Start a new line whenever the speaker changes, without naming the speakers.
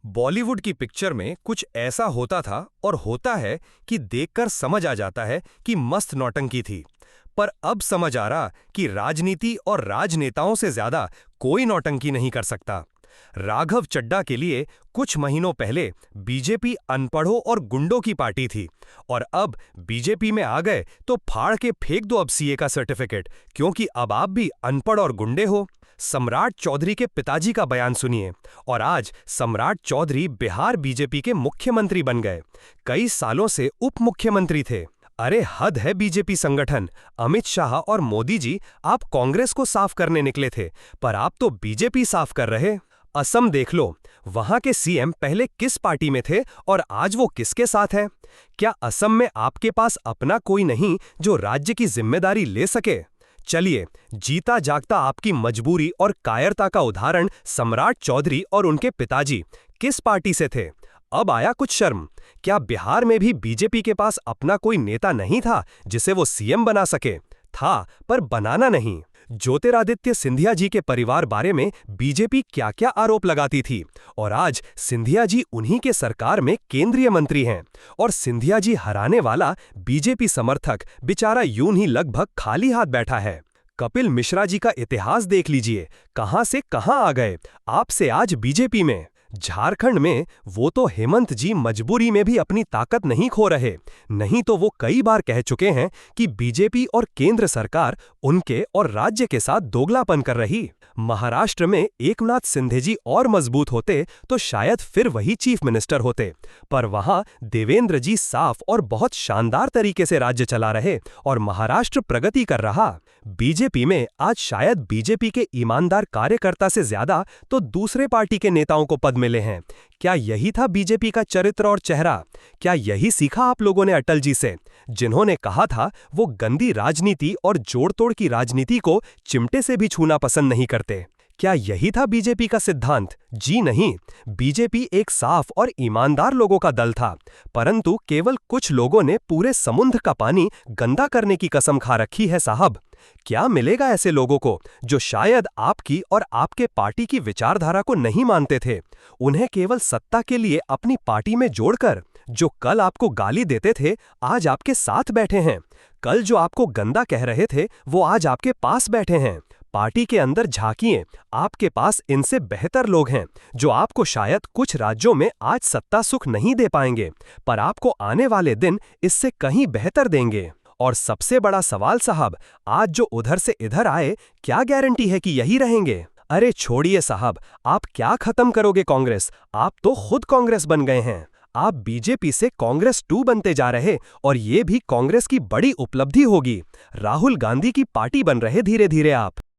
बॉलीवुड की पिक्चर में कुछ ऐसा होता था और होता है कि देखकर समझ आ जाता है कि मस्त नौटंकी थी। पर अब समझ आ रहा कि राजनीति और राजनेताओं से ज्यादा कोई नौटंकी नहीं कर सकता। राघव चड्ढा के लिए कुछ महीनों पहले बीजेपी अनपढ़ों और गुंडों की पार्टी थी और अब बीजेपी में आ गए तो फाड़ के फेंक दो अब सीए का सर्टिफिकेट, क्योंकि अब आप भी अनपढ़ और गुंडे हो। सम्राट चौधरी के पिताजी का बयान सुनिए। और आज सम्राट चौधरी बिहार बीजेपी के मुख्यमंत्री बन गए। कई सालों से उप मुख्यमंत्री थे। अरे हद है बीजेपी संगठन। अमित शाह और मोदी जी, आप कांग्रेस को साफ करने निकले थे, पर आप तो बीजेपी साफ कर रहे। असम देख लो, वहां के सीएम पहले किस पार्टी में थे और आज वो किसके साथ हैं? क्या असम में आपके पास अपना कोई नहीं जो राज्य की जिम्मेदारी ले सके? चलिए, जीता जागता आपकी मजबूरी और कायरता का उदाहरण सम्राट चौधरी और उनके पिताजी किस पार्टी से थे? अब आया कुछ शर्म। क्या बिहार में भी बीजेपी के पास अपना कोई नेता नहीं था जिसे वो सीएम बना सके? था, पर बनाना नहीं। ज्योतिरादित्य सिंधिया जी के परिवार बारे में बीजेपी क्या क्या आरोप लगाती थी, और आज सिंधिया जी उन्हीं के सरकार में केंद्रीय मंत्री हैं। और सिंधिया जी हराने वाला बीजेपी समर्थक बेचारा यूं ही लगभग खाली हाथ बैठा है। कपिल मिश्रा जी का इतिहास देख लीजिए, कहां से कहां आ गए, आपसे आज बीजेपी में। झारखंड में वो तो हेमंत जी मजबूरी में भी अपनी ताकत नहीं खो रहे, नहीं तो वो कई बार कह चुके हैं कि बीजेपी और केंद्र सरकार उनके और राज्य के साथ दोगलापन कर रही। महाराष्ट्र में एकनाथ शिंदे जी और मजबूत होते तो शायद फिर वही चीफ मिनिस्टर होते, पर वहां देवेंद्र जी साफ और बहुत शानदार तरीके से राज्य चला रहे और महाराष्ट्र प्रगति कर रहा। बीजेपी में आज शायद बीजेपी के ईमानदार कार्यकर्ता से ज्यादा तो दूसरे पार्टी के नेताओं को पद मिले हैं। क्या यही था बीजेपी का चरित्र और चेहरा? क्या यही सीखा आप लोगों ने अटल जी से, जिन्होंने कहा था वो गंदी राजनीति और जोड़-तोड़ की राजनीति को चिमटे से भी छूना पसंद नहीं करते? क्या यही था बीजेपी का सिद्धांत? जी नहीं, बीजेपी एक साफ और ईमानदार लोगों का दल था, परंतु केवल कुछ लोगों ने पूरे समुद्र का पानी गंदा करने की कसम खा रखी है साहब। क्या मिलेगा ऐसे लोगों को जो शायद आपकी और आपके पार्टी की विचारधारा को नहीं मानते थे, उन्हें केवल सत्ता के लिए अपनी पार्टी में जोड़कर? जो कल आपको गाली देते थे आज आपके साथ बैठे हैं, कल जो आपको गंदा कह रहे थे वो आज आपके पास बैठे हैं। पार्टी के अंदर झांकिए, आपके पास इनसे बेहतर लोग हैं जो आपको शायद कुछ राज्यों में आज सत्ता सुख नहीं दे पाएंगे, पर आपको आने वाले दिन इससे कहीं बेहतर देंगे। और सबसे बड़ा सवाल साहब, आज जो उधर से इधर आए, क्या गारंटी है कि यही रहेंगे? अरे छोड़िए साहब, आप क्या खत्म करोगे कांग्रेस? आप तो खुद कांग्रेस बन गए हैं। आप बीजेपी से कांग्रेस 2 बनते जा रहे, और ये भी कांग्रेस की बड़ी उपलब्धि होगी। राहुल गांधी की पार्टी बन रहे धीरे धीरे आप।